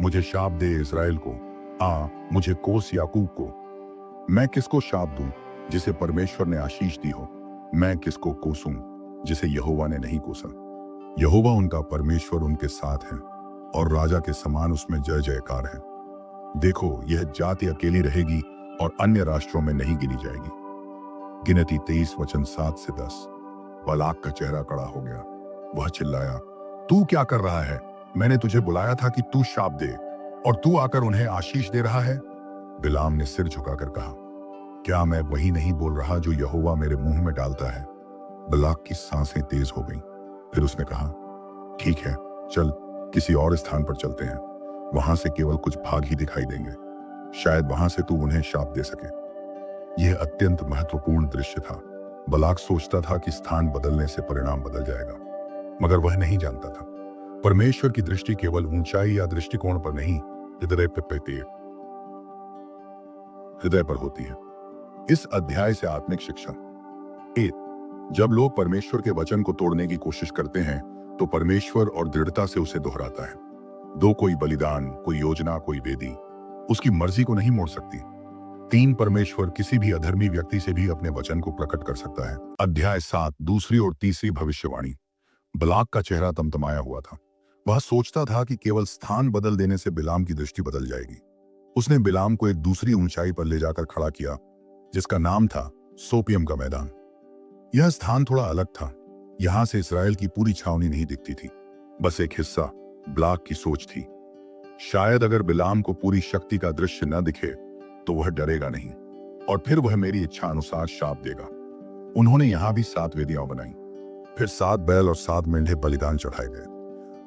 मुझे शाप दे इस्राएल को, मुझे कोस याकूब को। मैं किसको शाप दूं जिसे परमेश्वर ने आशीष दी हो? मैं किसको कोसूं जिसे यहोवा ने नहीं कोसा? यहोवा उनका परमेश्वर उनके साथ है और राजा के समान उसमें जय जयकार है। देखो, यह जाति अकेली रहेगी और अन्य राष्ट्रों में नहीं गिनी जाएगी। गिनती 23 वचन 7 से 10। बलाक का चेहरा कड़ा हो गया। वह चिल्लाया, तू क्या कर रहा है? मैंने तुझे बुलाया था कि तू शाप दे और तू आकर उन्हें आशीष दे रहा है। बिलाम ने सिर झुकाकर कहा, क्या मैं वही नहीं बोल रहा जो यहोवा मेरे मुंह में डालता है? बलाक की सांसें तेज हो गईं। फिर उसने कहा, ठीक है, चल किसी और स्थान पर चलते हैं। वहां से केवल कुछ भाग ही दिखाई देंगे। शायद वहां से तू उन्हें शाप दे सके। यह अत्यंत महत्वपूर्ण दृश्य था। बलाक सोचता था कि स्थान बदलने से परिणाम बदल जाएगा, मगर वह नहीं जानता था परमेश्वर की दृष्टि केवल ऊंचाई या दृष्टिकोण पर नहीं, हृदय पर होती है। इस अध्याय से आत्मिक शिक्षा। 1। जब लोग परमेश्वर के वचन को तोड़ने की कोशिश करते हैं तो परमेश्वर और दृढ़ता से उसे दोहराता है। कोई बलिदान, कोई योजना, कोई वेदी उसकी मर्जी को नहीं मोड़ सकती। 3। परमेश्वर किसी भी अधर्मी व्यक्ति से भी अपने वचन को प्रकट कर सकता है। अध्याय 7, दूसरी और तीसरी भविष्यवाणी। बलाक का चेहरा तमतमाया हुआ था। वह सोचता था कि केवल स्थान बदल देने से बिलाम की दृष्टि बदल जाएगी। उसने बिलाम को एक दूसरी ऊंचाई पर ले जाकर खड़ा किया, जिसका नाम था सोपियम का मैदान। यह स्थान थोड़ा अलग था। यहां से इस्राएल की पूरी छावनी नहीं दिखती थी, बस एक हिस्सा। बलाक की सोच थी, शायद अगर बिलाम को पूरी शक्ति का दृश्य न दिखे तो वह डरेगा नहीं और फिर वह मेरी इच्छा अनुसार शाप देगा। उन्होंने यहां भी 7 वेदियां बनाई। फिर 7 बैल और 7 मेंढे बलिदान चढ़ाए गए।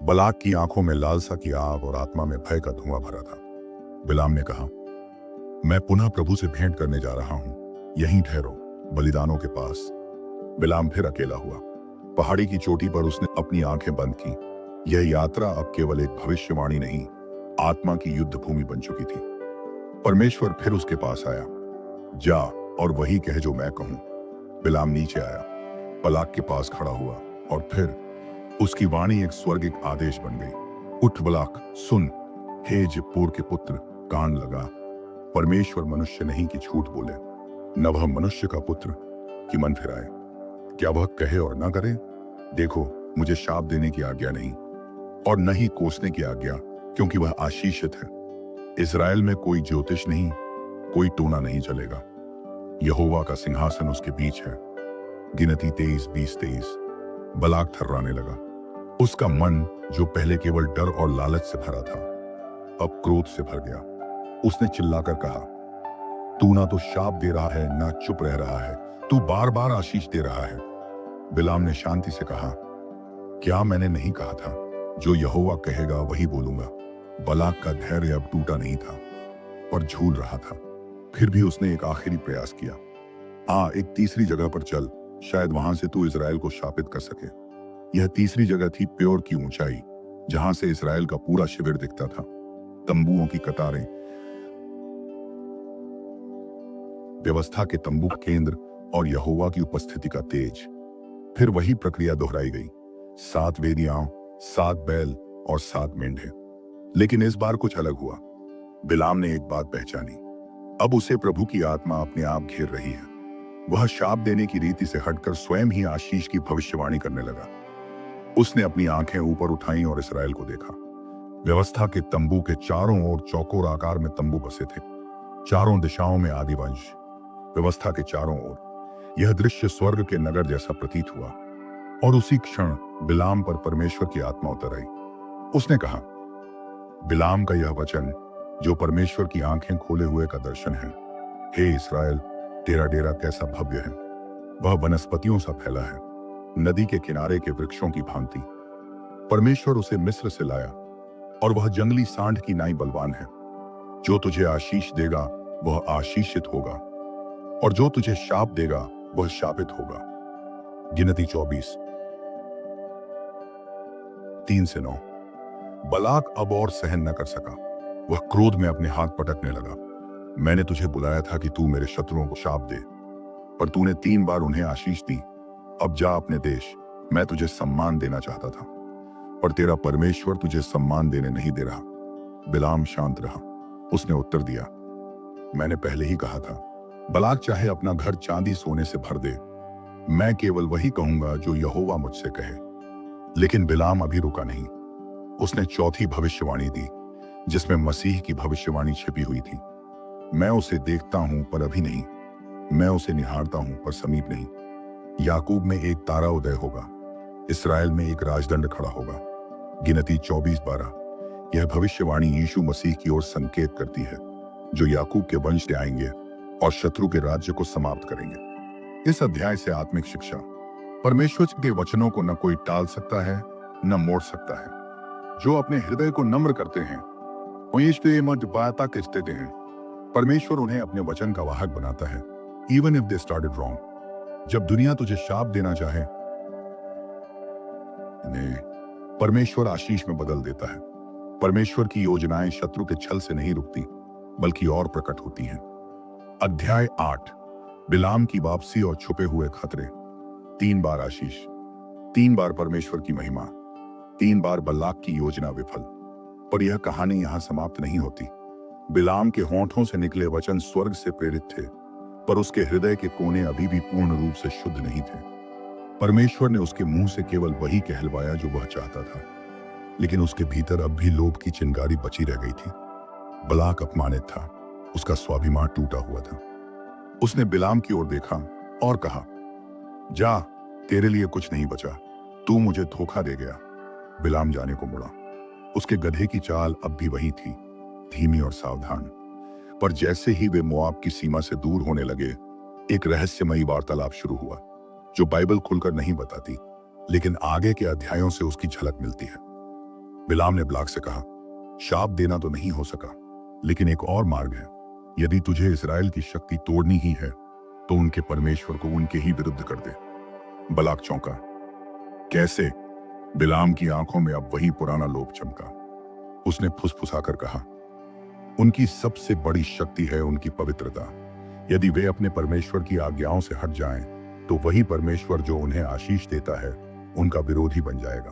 बलाक की आंखों में लालसा की आग और आत्मा में भय का धुआं भरा था। बिलाम ने कहा, मैं पुनः प्रभु से भेंट करने जा रहा हूं, यहीं ठहरो, बलिदानों के पास। बिलाम फिर अकेला हुआ। पहाड़ी की चोटी पर उसने अपनी आंखें बंद की। यह यात्रा अब केवल एक भविष्यवाणी नहीं, आत्मा की युद्ध भूमि बन चुकी थी। परमेश्वर फिर उसके पास आया, जा और वही कह जो मैं कहूं। बिलाम नीचे आया, बलाक के पास खड़ा हुआ और फिर उसकी वाणी एक स्वर्गिक आदेश बन गई। उठ बलाक, सुन, हे जिप्पोर के पुत्र, कान लगा। परमेश्वर मनुष्य नहीं कि झूठ बोले, न वह मनुष्य का पुत्र कि मन फिराए। क्या वह कहे और न करे? देखो, मुझे शाप देने की आज्ञा नहीं और न ही कोसने की आज्ञा, क्योंकि वह आशीषित है। इस्राएल में कोई ज्योतिष नहीं, कोई टोना नहीं चलेगा। यहोवा का सिंहासन उसके बीच है। गिनती 23:20-23। बलाक थर्राने लगा। उसका मन, जो पहले केवल डर और लालच से भरा था, अब क्रोध से भर गया। उसने चिल्लाकर कहा, तू ना तो शाप दे रहा है, ना चुप रह रहा है, तू बार बार आशीष दे रहा है। बिलाम ने शांति से कहा, क्या मैंने नहीं कहा था, जो यहोवा कहेगा वही बोलूंगा। बलाक का धैर्य अब टूटा नहीं था और झूल रहा था। फिर भी उसने एक आखिरी प्रयास किया। एक तीसरी जगह पर चल, शायद वहां से तू इस्राएल को शापित कर सके। यह तीसरी जगह थी प्योर की ऊंचाई, जहां से इस्राएल का पूरा शिविर दिखता था। तंबुओं की कतारें, व्यवस्था के तंबू का केंद्र और यहोवा की उपस्थिति का तेज। फिर वही प्रक्रिया दोहराई गई। 7 वेदियां, 7 बैल और 7 मेंढे। लेकिन इस बार कुछ अलग हुआ। बिलाम ने एक बात पहचानी, अब उसे प्रभु की आत्मा अपने आप घेर रही है। वह शाप देने की रीति से हटकर स्वयं ही आशीष की भविष्यवाणी करने लगा। उसने अपनी आंखें ऊपर उठाई और इस्राएल को देखा। व्यवस्था के तंबू के चारों ओर चौकोर आकार में तंबू बसे थे। चारों दिशाओं में आदिवंश। व्यवस्था के चारों ओर यह दृश्य स्वर्ग के नगर जैसा प्रतीत हुआ और उसी क्षण बिलाम पर परमेश्वर की आत्मा उतर आई। उसने कहा, बिलाम का यह वचन जो परमेश्वर की आंखें खोले हुए का दर्शन है। हे इस्राएल, तेरा डेरा कैसा भव्य है, वह वनस्पतियों सा फैला है, नदी के किनारे के वृक्षों की भांति। परमेश्वर उसे मिस्र से लाया और वह जंगली सांड की नाई बलवान है। जो तुझे आशीष देगा वह आशीषित होगा और जो तुझे शाप देगा वह शापित होगा। गिनती 24 3-9। बलाक अब और सहन न कर सका। वह क्रोध में अपने हाथ पटकने लगा। मैंने तुझे बुलाया था कि तू मेरे शत्रुओं को शाप दे, पर तूने 3 बार उन्हें आशीष दी। अब जा अपने देश। मैं तुझे सम्मान देना चाहता था, पर तेरा परमेश्वर तुझे सम्मान देने नहीं दे रहा। बिलाम शांत रहा। उसने उत्तर दिया, मैंने पहले ही कहा था, बलाक चाहे अपना घर चांदी सोने से भर दे, मैं केवल वही कहूंगा जो यहोवा मुझसे कहे। लेकिन बिलाम अभी रुका नहीं। उसने चौथी भविष्यवाणी दी, जिसमें मसीह की भविष्यवाणी छिपी हुई थी। मैं उसे देखता हूं पर अभी नहीं, मैं उसे निहारता हूं पर समीप नहीं। याकूब में एक तारा उदय होगा, इस्राएल में एक राजदंड खड़ा होगा। गिनती 24-12। यह भविष्यवाणी यीशु मसीह की ओर संकेत करती है, जो याकूब के वंश से आएंगे और शत्रु के राज्य को समाप्त करेंगे। इस अध्याय से आत्मिक शिक्षा। परमेश्वर के वचनों को न कोई टाल सकता है, न मोड़ सकता है। जो अपने हृदय को नम्र करते हैं, परमेश्वर उन्हें अपने वचन का वाहक बनाता है, even if they started wrong. जब दुनिया तुझे शाप देना चाहे, परमेश्वर आशीष में बदल देता है। परमेश्वर की योजनाएं शत्रु के छल से नहीं रुकती, बल्कि और प्रकट होती हैं। अध्याय 8। बिलाम की वापसी और छुपे हुए खतरे। 3 बार आशीष, 3 बार परमेश्वर की महिमा, 3 बार बलाक की योजना विफल। पर यह कहानी यहां समाप्त नहीं होती। बिलाम के होंठों से निकले वचन स्वर्ग से प्रेरित थे, पर उसके हृदय के कोने अभी भी पूर्ण रूप से शुद्ध नहीं थे। परमेश्वर ने उसके मुंह से केवल वही कहलवाया जो वह चाहता था, लेकिन उसके भीतर अब भी लोभ की चिंगारी बची रह गई थी। बलाक अपमानित था, उसका स्वाभिमान टूटा हुआ था। उसने बिलाम की ओर देखा और कहा, जा, तेरे लिए कुछ नहीं बचा, तू मुझे धोखा दे गया। बिलाम जाने को मुड़ा। उसके गधे की चाल अब भी वही थी, धीमी और सावधान। पर जैसे ही वे मोआब की सीमा से दूर होने लगे, एक रहस्यमयी वार्तालाप शुरू हुआ, जो बाइबल खुलकर नहीं बताती, लेकिन आगे के अध्यायों से उसकी झलक मिलती है। बिलाम ने बलाक से कहा, शाप देना तो नहीं हो सका, लेकिन एक और मार्ग है। यदि तुझे इस्राएल की शक्ति तोड़नी ही है, तो उनके परमेश्वर को उनके ही विरुद्ध कर दे। बलाक चौंका। कैसे? बिलाम की आंखों में अब वही पुराना लोभ चमका। उसने फुसफुसाकर कहा, उनकी सबसे बड़ी शक्ति है उनकी पवित्रता। यदि वे अपने परमेश्वर की आज्ञाओं से हट जाएं, तो वही परमेश्वर जो उन्हें आशीष देता है उनका विरोधी बन जाएगा।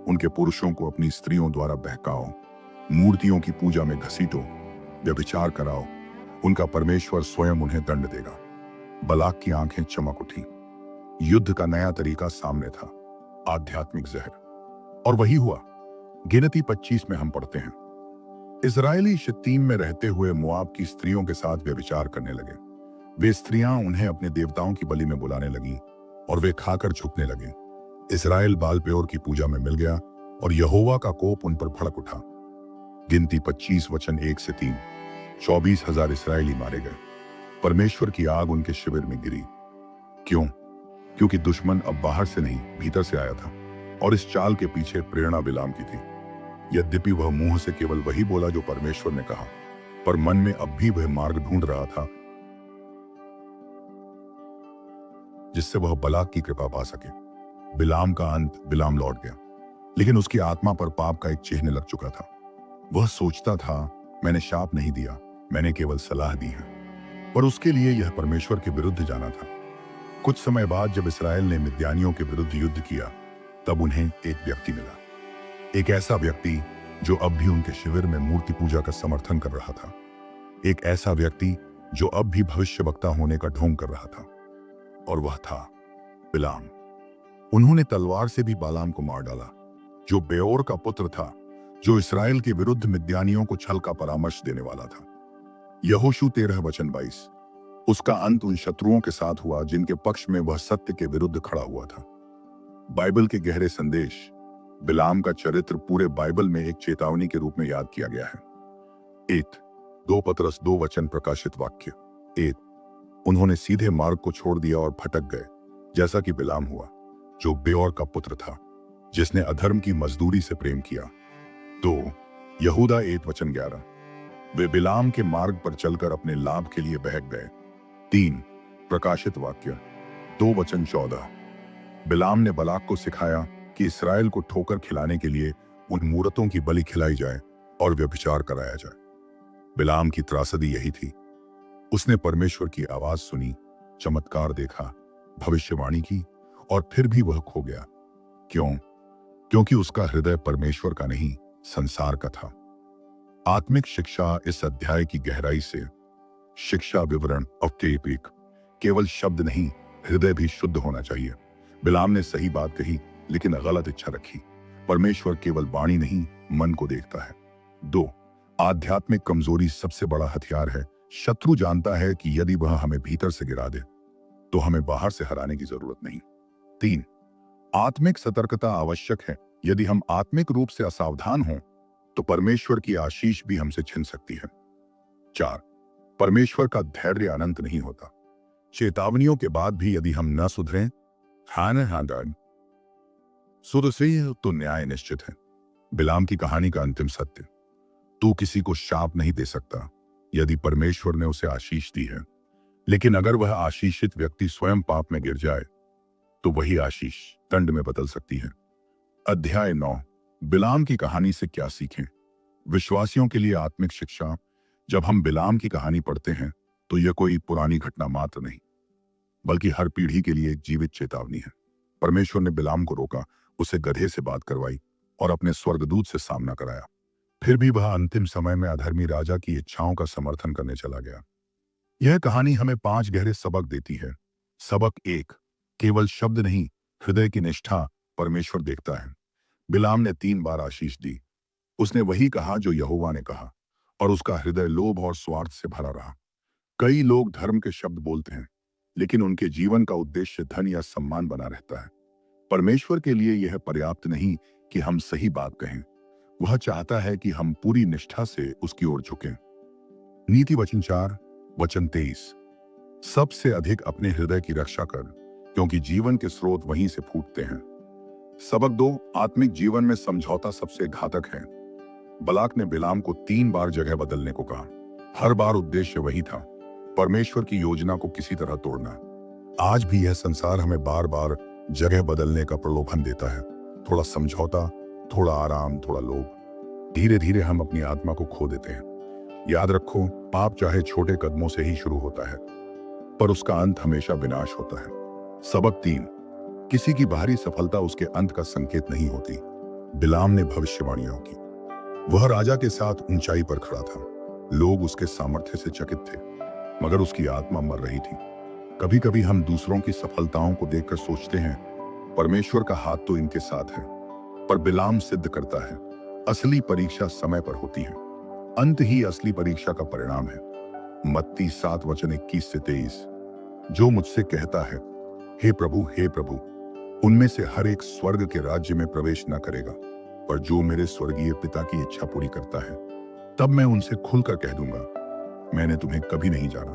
उनके पुरुषों को अपनी स्त्रियों द्वारा बहकाओ, मूर्तियों की पूजा में घसीटो, व्यभिचार कराओ, उनका परमेश्वर स्वयं उन्हें दंड देगा। बलाक की आंखें चमक उठी। युद्ध का नया तरीका सामने था, आध्यात्मिक जहर। और वही हुआ। गिनती 25 में हम पढ़ते हैं, इजरायली शित्तीम में रहते हुए मोआब की स्त्रियों के साथ व्यभिचार करने लगे। वे स्त्रियां उन्हें अपने देवताओं की बलि में बुलाने लगीं और वे खाकर झुकने लगे। इस्राएल बाल पेओर की पूजा में मिल गया और यहोवा का कोप उन पर भड़क उठा। गिनती 25 वचन 1-3। 24,000 इस्राएली मारे गए। परमेश्वर की आग उनके शिविर में गिरी। क्यों? क्योंकि दुश्मन अब बाहर से नहीं, भीतर से आया था, और इस चाल के पीछे प्रेरणा बिलाम की थी। यद्यपि वह मुंह से केवल वही बोला जो परमेश्वर ने कहा, पर मन में अब भी वह मार्ग ढूंढ रहा था जिससे वह बलाक की कृपा पा सके। बिलाम का अंत। बिलाम लौट गया, लेकिन उसकी आत्मा पर पाप का एक चिन्ह लग चुका था। वह सोचता था, मैंने शाप नहीं दिया, मैंने केवल सलाह दी है। पर उसके लिए यह परमेश्वर के विरुद्ध जाना था। कुछ समय बाद जब इस्राएल ने मिद्यानियों के विरुद्ध युद्ध किया, तब उन्हें एक व्यक्ति मिला, एक ऐसा व्यक्ति जो अब भी उनके शिविर में मूर्ति पूजा का समर्थन कर रहा था, एक ऐसा व्यक्ति जो अब भी भविष्यवक्ता होने का ढोंग कर रहा था, और वह था बिलाम। उन्होंने तलवार से भी बालाम को मार डाला, जो बेओर का पुत्र था, जो इस्राएल के विरुद्ध मिद्यानियों को छल का परामर्श देने वाला था। यहोशू 13 वचन 22। उसका अंत उन शत्रुओं के साथ हुआ जिनके पक्ष में वह सत्य के विरुद्ध खड़ा हुआ था। बाइबल के गहरे संदेश। बिलाम का चरित्र पूरे बाइबल में एक चेतावनी के रूप में याद किया गया है। 1 2 पतरस 2 वचन प्रकाशित वाक्य। 1 उन्होंने सीधे मार्ग को छोड़ दिया और भटक गए, जैसा कि बिलाम हुआ, जो बेओर का पुत्र था, जिसने अधर्म की मजदूरी से प्रेम किया। 2 यहूदा 1 वचन 11 वे बिलाम के मार्ग पर चलकर अपने लाभ के लिए बहक गए। 3 प्रकाशित वाक्य 2 वचन 14 बिलाम ने बलाक को सिखाया कि इसराइल को ठोकर खिलाने के लिए उन मूरतों की बलि खिलाई जाए और व्यभिचार कराया जाए। बिलाम की त्रासदी यही थी। उसने परमेश्वर की आवाज सुनी, चमत्कार देखा, भविष्यवाणी की, और फिर भी वह खो गया। क्यों? क्योंकि उसका हृदय परमेश्वर का नहीं, संसार का था। आत्मिक शिक्षा। इस अध्याय की गहराई से शिक्षा विवरण औपचारिक, केवल शब्द नहीं, हृदय भी शुद्ध होना चाहिए। बिलाम ने सही बात कही, लेकिन गलत इच्छा रखी। परमेश्वर केवल वाणी नहीं, मन को देखता है। 2 आध्यात्मिक कमजोरी सबसे बड़ा हथियार है। शत्रु जानता है कि यदि वह हमें भीतर से गिरा दे तो हमें बाहर से हराने की जरूरत नहीं। 3 आत्मिक सतर्कता आवश्यक है। यदि हम आत्मिक रूप से असावधान हों तो परमेश्वर की आशीष भी हमसे छिन सकती है। 4 परमेश्वर का धैर्य अनंत नहीं होता। चेतावनियों के बाद भी यदि हम न सुधरें तो न्याय निश्चित है। बिलाम की कहानी का अंतिम सत्य। तू किसी को शाप नहीं दे सकता यदि परमेश्वर ने उसे आशीष दी है, लेकिन अगर वह आशीषित व्यक्ति स्वयं पाप में गिर जाए तो वही आशीष दंड में बदल सकती है। अध्याय 9 बिलाम की कहानी से क्या सीखें। विश्वासियों के लिए आत्मिक शिक्षा। जब हम बिलाम की कहानी पढ़ते हैं तो यह कोई पुरानी घटना मात्र नहीं, बल्कि हर पीढ़ी के लिए एक जीवित चेतावनी है। परमेश्वर ने बिलाम को रोका, उसे गधे से बात करवाई और अपने स्वर्गदूत से सामना कराया। फिर भी वह अंतिम समय में अधर्मी राजा की इच्छाओं का समर्थन करने चला गया। यह कहानी हमें 5 गहरे सबक देती है। सबक 1 केवल शब्द नहीं, हृदय की निष्ठा परमेश्वर देखता है। बिलाम ने 3 बार आशीष दी। उसने वही कहा जो यहोवा ने कहा, और उसका हृदय लोभ और स्वार्थ से भरा रहा। कई लोग धर्म के शब्द बोलते हैं, लेकिन उनके जीवन का उद्देश्य धन या सम्मान बना रहता है। परमेश्वर के लिए यह पर्याप्त नहीं कि हम सही बात कहें, वह चाहता है कि हम पूरी निष्ठा से उसकी ओर झुकें। नीति वचन 4 वचन 23 सबसे अधिक अपने हृदय की रक्षा कर, क्योंकि जीवन के स्रोत वहीं से फूटते हैं। सबक 2 आत्मिक जीवन में समझौता सबसे घातक है। बलाक ने बिलाम को 3 बार जगह बदलने को कहा। हर बार उद्देश्य वही था, परमेश्वर की योजना को किसी तरह तोड़ना। आज भी यह संसार हमें बार बार जगह बदलने का प्रलोभन देता है। थोड़ा समझौता, थोड़ा आराम, थोड़ा लोभ। धीरे धीरे हम अपनी आत्मा को खो देते हैं। याद रखो, पाप चाहे छोटे कदमों से ही शुरू होता है, पर उसका अंत हमेशा विनाश होता है। सबक 3 किसी की बाहरी सफलता उसके अंत का संकेत नहीं होती। बिलाम ने भविष्यवाणियां की। वह राजा के साथ ऊंचाई पर खड़ा था। लोग उसके सामर्थ्य से चकित थे, मगर उसकी आत्मा मर रही थी। कभी कभी हम दूसरों की सफलताओं को देखकर सोचते हैं, परमेश्वर का हाथ तो इनके साथ है, पर बिलाम सिद्ध करता है, असली परीक्षा समय पर होती है। अंत ही असली परीक्षा का परिणाम है। मत्ती 7 वचन 21 से 23 जो मुझसे कहता है, हे प्रभु, उनमें से हर एक स्वर्ग के राज्य में प्रवेश न करेगा, पर जो मेरे स्वर्गीय पिता की इच्छा पूरी करता है, तब मैं उनसे खुलकर कह दूंगा, मैंने तुम्हें कभी नहीं जाना।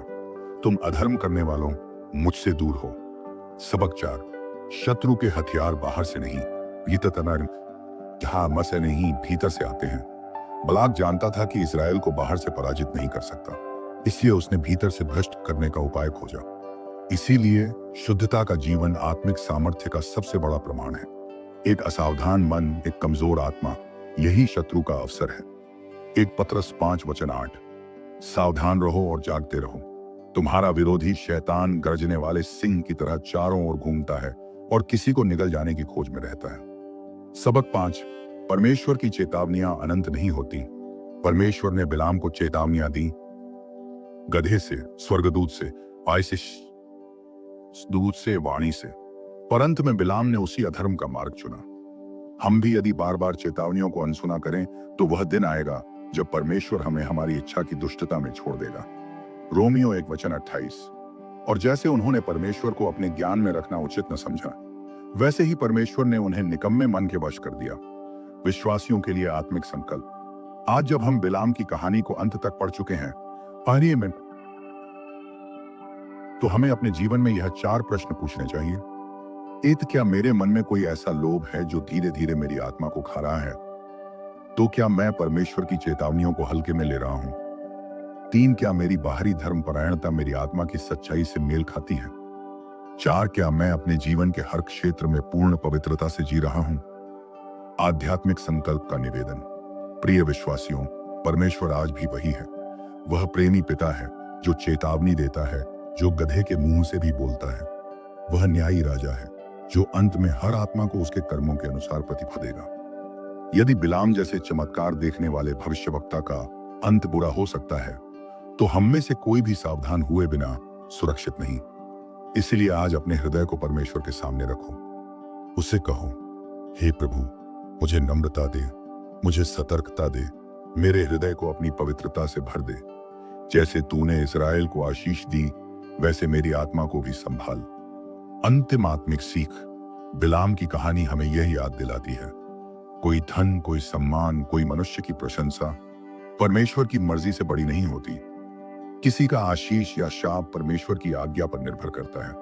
तुम अधर्म करने वालों, मुझसे दूर हो। सबक 4 शत्रु के हथियार बाहर से नहीं, भीतर नहीं, भीतर से आते हैं। बलाक जानता था कि इस्राएल को बाहर से पराजित नहीं कर सकता, इसलिए उसने भीतर से भ्रष्ट करने का उपाय खोजा। इसीलिए शुद्धता का जीवन आत्मिक सामर्थ्य का सबसे बड़ा प्रमाण है। एक असावधान मन, एक कमजोर आत्मा, यही शत्रु का अवसर है। 1 पतरस 5 वचन 8 सावधान रहो और जागते रहो। तुम्हारा विरोधी शैतान गरजने वाले सिंह की तरह चारों ओर घूमता है और किसी को निगल जाने की खोज में रहता है। सबक 5 परमेश्वर की चेतावनियां अनंत नहीं होती। परमेश्वर ने बिलाम को चेतावनियां दी, गधे से, स्वर्गदूत से, दूत से, वाणी से, पर अंत में बिलाम ने उसी अधर्म का मार्ग चुना। हम भी यदि बार बार चेतावनियों को अनसुना करें तो वह दिन आएगा जब परमेश्वर हमें हमारी इच्छा की दुष्टता में छोड़ देगा। रोमियो 1 वचन 28 और जैसे उन्होंने परमेश्वर को अपने ज्ञान में रखना उचित न समझा, वैसे ही परमेश्वर ने उन्हें निकम्मे मन के वश कर दिया। विश्वासियों के लिए आत्मिक संकल्प। आज जब हम बिलाम की कहानी को अंत तक पढ़ चुके हैं, पानी में, तो हमें अपने जीवन में यह 4 प्रश्न पूछने चाहिए। एक, क्या मेरे मन में कोई ऐसा लोभ है जो धीरे धीरे मेरी आत्मा को खा रहा है? तो क्या मैं परमेश्वर की चेतावनियों को हल्के में ले रहा हूं? 3, क्या मेरी बाहरी धर्मपरायणता मेरी आत्मा की सच्चाई से मेल खाती है? 4, क्या मैं अपने जीवन के हर क्षेत्र में पूर्ण पवित्रता से जी रहा हूं? आध्यात्मिक संकल्प का निवेदन। प्रिय विश्वासियों, परमेश्वर आज भी वही है। वह प्रेमी पिता है जो चेतावनी देता है, जो गधे के मुंह से भी बोलता है। वह न्यायी राजा है जो अंत में हर आत्मा को उसके कर्मों के अनुसार प्रतिफल देगा। यदि बिलाम जैसे चमत्कार देखने वाले भविष्यवक्ता का अंत बुरा हो सकता है, तो हम में से कोई भी सावधान हुए बिना सुरक्षित नहीं। इसलिए आज अपने हृदय को परमेश्वर के सामने रखो। उससे कहो, हे प्रभु, मुझे नम्रता दे, मुझे सतर्कता दे, मेरे हृदय को अपनी पवित्रता से भर दे। जैसे तूने इस्राएल को आशीष दी, वैसे मेरी आत्मा को भी संभाल। अंतिम आत्मिक सीख। बिलाम की कहानी हमें यह याद दिलाती है, कोई धन, कोई सम्मान, कोई मनुष्य की प्रशंसा परमेश्वर की मर्जी से बड़ी नहीं होती। किसी का आशीष या शाप परमेश्वर की आज्ञा पर निर्भर करता है।